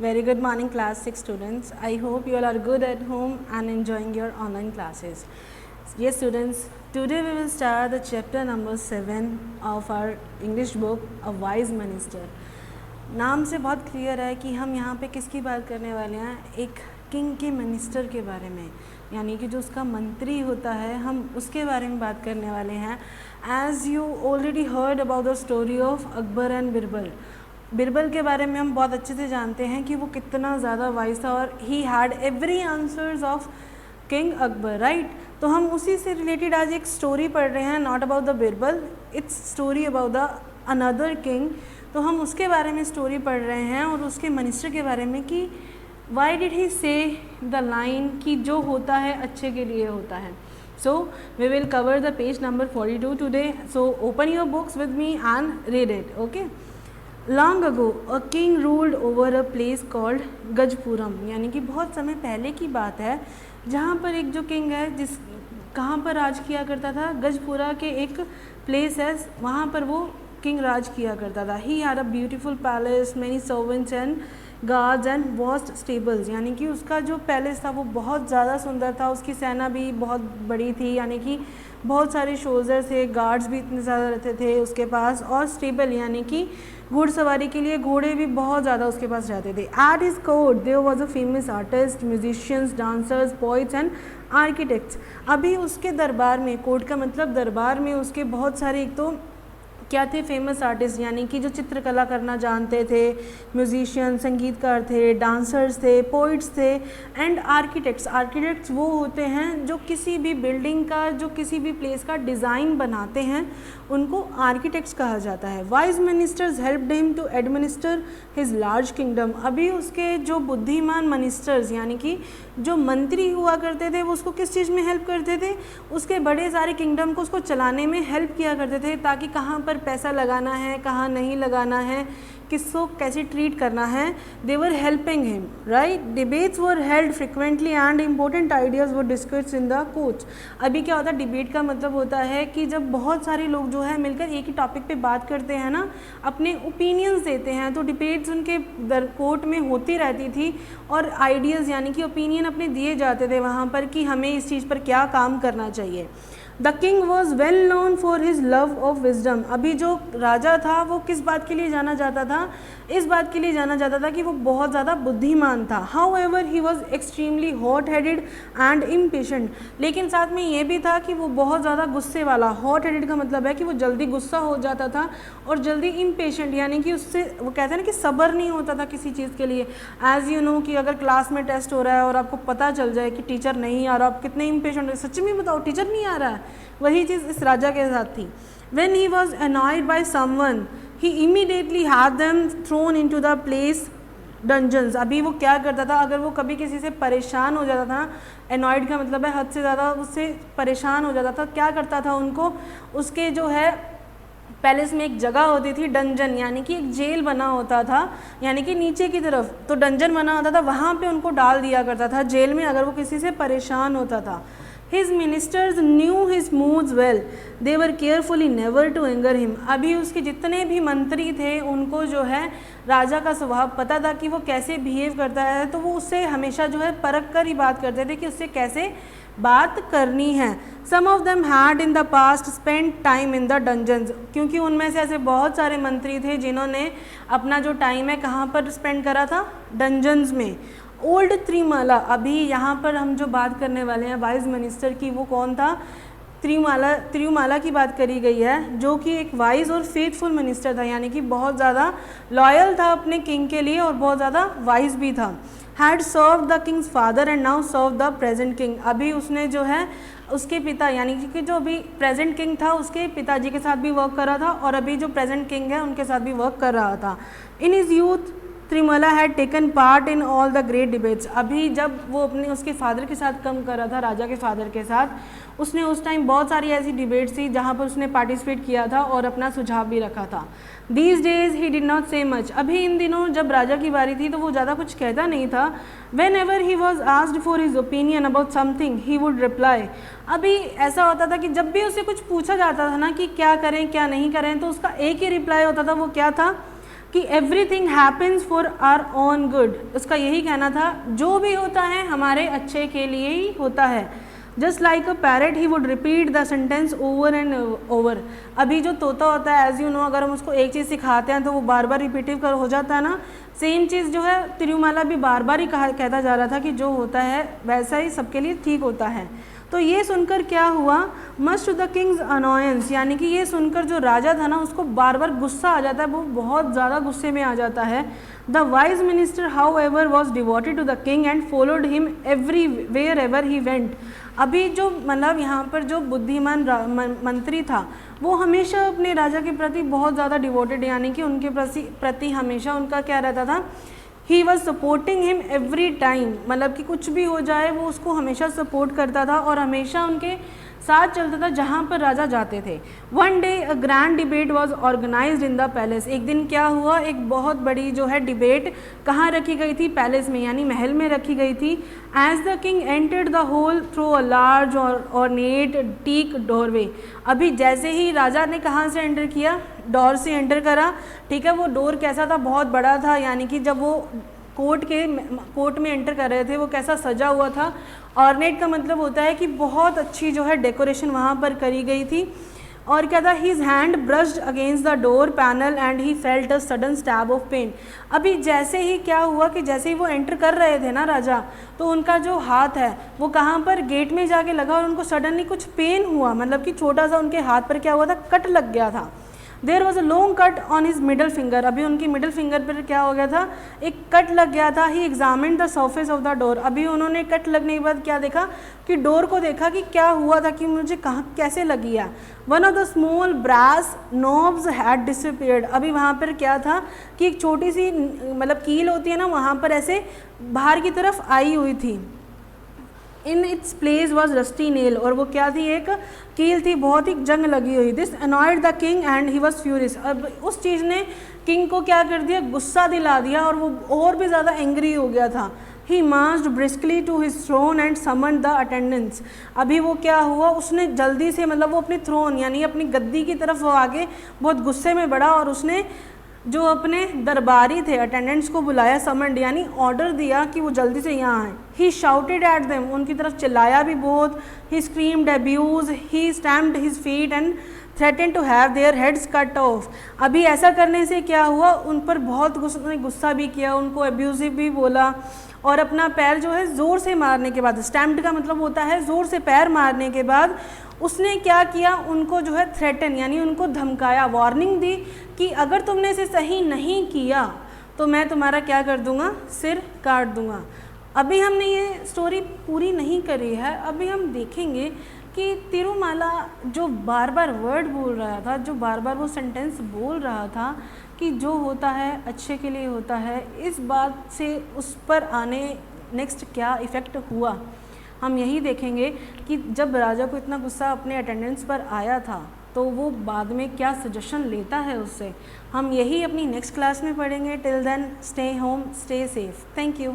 Very good morning class 6 students. I hope you all are good at home and enjoying your online classes. Yes students, today we will start the chapter number 7 of our English book, A Wise Minister. नाम से बहुत clear है कि हम यहाँ पे किसकी बात करने वाले हैं, एक किंग के मिनिस्टर के बारे में, यानी कि जो उसका मंत्री होता है हम उसके बारे में बात करने वाले हैं. As you already heard about the story of Akbar and Birbal. Birbal के बारे में हम बहुत अच्छे से जानते हैं कि वो कितना ज़्यादा वाइज था और he had every answers of king Akbar, right. तो हम उसी से रिलेटेड आज एक स्टोरी पढ़ रहे हैं, not about the Birbal, it's story about the another king. तो हम उसके बारे में स्टोरी पढ़ रहे हैं और उसके मिनिस्टर के बारे में कि वाई डिड ही से द लाइन कि जो होता है अच्छे के लिए होता है. So we will cover the page number 42 today. So open your books with me and read it. Okay. Long ago a king ruled over a place called गजपुरम, यानी कि बहुत समय पहले की बात है जहाँ पर एक जो किंग है जिस कहाँ पर राज किया करता था, गजपुरा के एक प्लेस है वहाँ पर वो किंग राज किया करता था. He had a beautiful palace, many servants and guards and vast stables, यानी कि उसका जो पैलेस था वो बहुत ज़्यादा सुंदर था, उसकी सेना भी बहुत बड़ी थी, यानी कि बहुत सारे सोल्जर थे, गार्ड्स भी इतने ज़्यादा रहते थे उसके पास, और स्टेबल यानी कि घुड़सवारी के लिए घोड़े भी बहुत ज़्यादा उसके पास रहते थे. At his court there was a famous artist, musicians, dancers, poets and architects. अभी उसके दरबार में, कोर्ट का मतलब दरबार में, उसके बहुत सारे एक तो क्या थे, फेमस आर्टिस्ट यानी कि जो चित्रकला करना जानते थे, म्यूजिशियन संगीतकार थे, डांसर्स थे, पोइट्स थे, एंड आर्किटेक्ट्स. आर्किटेक्ट्स वो होते हैं जो किसी भी बिल्डिंग का, जो किसी भी प्लेस का डिज़ाइन बनाते हैं, उनको आर्किटेक्ट्स कहा जाता है. Wise ministers helped him to administer his large kingdom. अभी उसके जो बुद्धिमान मिनिस्टर्स यानी कि जो मंत्री हुआ करते थे वो उसको किस चीज़ में हेल्प करते थे, उसके बड़े सारे किंगडम को उसको चलाने में हेल्प किया करते थे, ताकि कहाँ पर पैसा लगाना है, कहाँ नहीं लगाना है, किसको कैसे ट्रीट करना है. They were helping him, right. Debates were held frequently and important ideas were discussed in the courts. अभी क्या होता है, डिबेट का मतलब होता है कि जब बहुत सारे लोग जो है मिलकर एक ही टॉपिक पे बात करते हैं ना, अपने ओपिनियंस देते हैं, तो डिबेट्स उनके कोर्ट में होती रहती थी और आइडियाज़ यानी कि ओपिनियन अपने दिए जाते थे वहाँ पर कि हमें इस चीज़ पर क्या काम करना चाहिए. The king was well known for his love of wisdom. अभी जो राजा था वो किस बात के लिए जाना जाता था, इस बात के लिए जाना जाता था कि वो बहुत ज़्यादा बुद्धिमान था. How ever he was extremely hot headed and impatient. लेकिन साथ में ये भी था कि वो बहुत ज़्यादा गुस्से वाला. हॉट हेडेड का मतलब है कि वो जल्दी गुस्सा हो जाता था, और जल्दी इम्पेशेंट यानी कि उससे वो कहते हैं ना कि सब्र नहीं होता था किसी चीज़ के लिए. एज़ यू नो कि अगर क्लास में टेस्ट हो रहा है और आपको पता चल जाए कि टीचर नहीं आ रहा, आप कितने इम्पेशेंट हो, सच में बताओ टीचर नहीं आ रहा है, वही चीज़ इस राजा के साथ थी. When he was annoyed by someone, he immediately had them thrown into the place dungeons. अभी वो क्या करता था, अगर वो कभी किसी से परेशान हो जाता था, annoyed का मतलब है हद से ज़्यादा उससे परेशान हो जाता था, क्या करता था, उनको उसके जो है पैलेस में एक जगह होती थी डंजन, यानी कि एक जेल बना होता था, यानी कि नीचे की तरफ तो डंजन बना होता था, वहाँ पे उनको डाल दिया करता था जेल में, अगर वो किसी से परेशान होता था. His ministers knew his moods well. They were carefully never to anger him. अभी उसके जितने भी मंत्री थे उनको जो है राजा का स्वभाव पता था कि वो कैसे बिहेव करता है, तो वो उससे हमेशा जो है परख कर ही बात करते थे कि उससे कैसे बात करनी है. Some of them had in the past spent time in the dungeons. क्योंकि उनमें से ऐसे बहुत सारे मंत्री थे जिन्होंने अपना जो टाइम है कहाँ पर स्पेंड करा था, डंजन्स में. ओल्ड त्रिमाला. अभी यहाँ पर हम जो बात करने वाले हैं वाइज मिनिस्टर की, वो कौन था, त्रिमाला की बात करी गई है, जो कि एक वाइज और फेथफुल मिनिस्टर था, यानी कि बहुत ज़्यादा लॉयल था अपने किंग के लिए और बहुत ज़्यादा वाइज भी था. Had serve the king's father and now serve the present king. अभी उसने जो है उसके पिता यानी कि जो अभी प्रेजेंट किंग था उसके पिताजी के साथ भी वर्क कर रहा था, और अभी जो प्रेजेंट किंग है उनके साथ भी वर्क कर रहा था. In his youth Trimala had taken part in all the great debates. अभी जब वो अपने उसके फादर के साथ कम कर रहा था, राजा के फादर के साथ, उसने उस टाइम बहुत सारी ऐसी डिबेट्स थी जहाँ पर उसने पार्टिसिपेट किया था और अपना सुझाव भी रखा था. These days he did not से मच. अभी इन दिनों जब राजा की बारी थी तो वो ज़्यादा कुछ कहता नहीं था. When ever he was asked for his opinion about something he would reply. अभी ऐसा होता था कि जब भी उसे कुछ पूछा जाता था ना कि क्या करें क्या नहीं करें, तो उसका एक ही रिप्लाई होता था. वो क्या था, कि everything happens for our own good, उसका यही कहना था जो भी होता है हमारे अच्छे के लिए ही होता है। Just like a parrot he would repeat the sentence over and over. अभी जो तोता होता है एज यू नो, अगर हम उसको एक चीज़ सिखाते हैं तो वो बार बार रिपीटिव कर हो जाता है ना, सेम चीज़ जो है तिरुमाला भी बार बार ही कहता जा रहा था कि जो होता है वैसा ही सबके लिए ठीक होता है। तो ये सुनकर क्या हुआ, much to the king's annoyance, यानी कि ये सुनकर जो राजा था ना उसको बार बार गुस्सा आ जाता है, वो बहुत ज़्यादा गुस्से में आ जाता है। The wise minister however was devoted to the king and followed him every where ever he went. अभी जो मतलब यहाँ पर जो बुद्धिमान मंत्री था वो हमेशा अपने राजा के प्रति बहुत ज़्यादा डिवोटेड, यानी कि उनके प्रति हमेशा उनका क्या रहता था, he was supporting him every time, मतलब कि कुछ भी हो जाए वो उसको हमेशा सपोर्ट करता था और हमेशा उनके साथ चलता था जहाँ पर राजा जाते थे। One day a grand debate was organised in the palace. एक दिन क्या हुआ, एक बहुत बड़ी जो है डिबेट कहाँ रखी गई थी, पैलेस में यानी महल में रखी गई थी। As the king entered the hall through a large ornate teak doorway. अभी जैसे ही राजा ने कहाँ से एंटर किया, डोर से एंटर करा, ठीक है। वो डोर कैसा था, बहुत बड़ा था, यानी कि जब वो कोर्ट में एंटर कर रहे थे वो कैसा सजा हुआ था। ऑर्नेट का मतलब होता है कि बहुत अच्छी जो है डेकोरेशन वहाँ पर करी गई थी। और क्या था, his hand brushed against the door panel and he felt a sudden stab of pain. अभी जैसे ही क्या हुआ कि जैसे ही वो एंटर कर रहे थे ना राजा, तो उनका जो हाथ है वो कहाँ पर गेट में जाके लगा और उनको सडनली कुछ पेन हुआ, मतलब कि छोटा सा उनके हाथ पर क्या हुआ था, कट लग गया था। There was a long cut on his middle finger. अभी उनकी मिडल फिंगर पर क्या हो गया था, एक कट लग गया था। He examine the surface of the door. अभी उन्होंने कट लगने के बाद क्या देखा कि डोर को देखा कि क्या हुआ था, कि मुझे कहाँ कैसे लगी है। One of the small brass knobs had disappeared. अभी वहाँ पर क्या था कि एक छोटी सी मतलब कील होती है ना, वहाँ पर ऐसे बाहर की तरफ आई हुई थी। In its place was rusty nail, और वो क्या थी, एक कील थी, बहुत ही जंग लगी हुई। This annoyed the king and he was furious. अब उस चीज़ ने किंग को क्या कर दिया, गुस्सा दिला दिया और वो और भी ज़्यादा एंग्री हो गया था। He marched briskly to his throne and summoned the attendants. अभी वो क्या हुआ, उसने जल्दी से मतलब वो अपनी थ्रोन यानी अपनी गद्दी की तरफ वो आगे बहुत गुस्से में बढ़ा और उसने जो अपने दरबारी थे अटेंडेंट्स को बुलाया, समन्ड यानी ऑर्डर दिया कि वो जल्दी से यहाँ आए। ही शाउटेड एट देम, उनकी तरफ चिल्लाया भी बहुत। He screamed abuse, he stamped his feet and threatened to have their heads cut off. अभी ऐसा करने से क्या हुआ, उन पर बहुत गुस्सा भी किया, उनको अब्यूजिव भी बोला और अपना पैर जो है ज़ोर से मारने के बाद, स्टैम्प्ड का मतलब होता है ज़ोर से पैर मारने के बाद उसने क्या किया, उनको जो है थ्रेटन यानी उनको धमकाया, वार्निंग दी कि अगर तुमने इसे सही नहीं किया तो मैं तुम्हारा क्या कर दूंगा, सिर काट दूंगा। अभी हमने ये स्टोरी पूरी नहीं करी है, अभी हम देखेंगे कि तिरुमाला जो बार बार वर्ड बोल रहा था, जो बार बार वो सेंटेंस बोल रहा था कि जो होता है अच्छे के लिए होता है, इस बात से उस पर आने नेक्स्ट क्या इफ़ेक्ट हुआ, हम यही देखेंगे कि जब राजा को इतना गुस्सा अपने अटेंडेंस पर आया था तो वो बाद में क्या सजेशन लेता है उससे, हम यही अपनी नेक्स्ट क्लास में पढ़ेंगे। Till then stay home, stay safe. Thank you.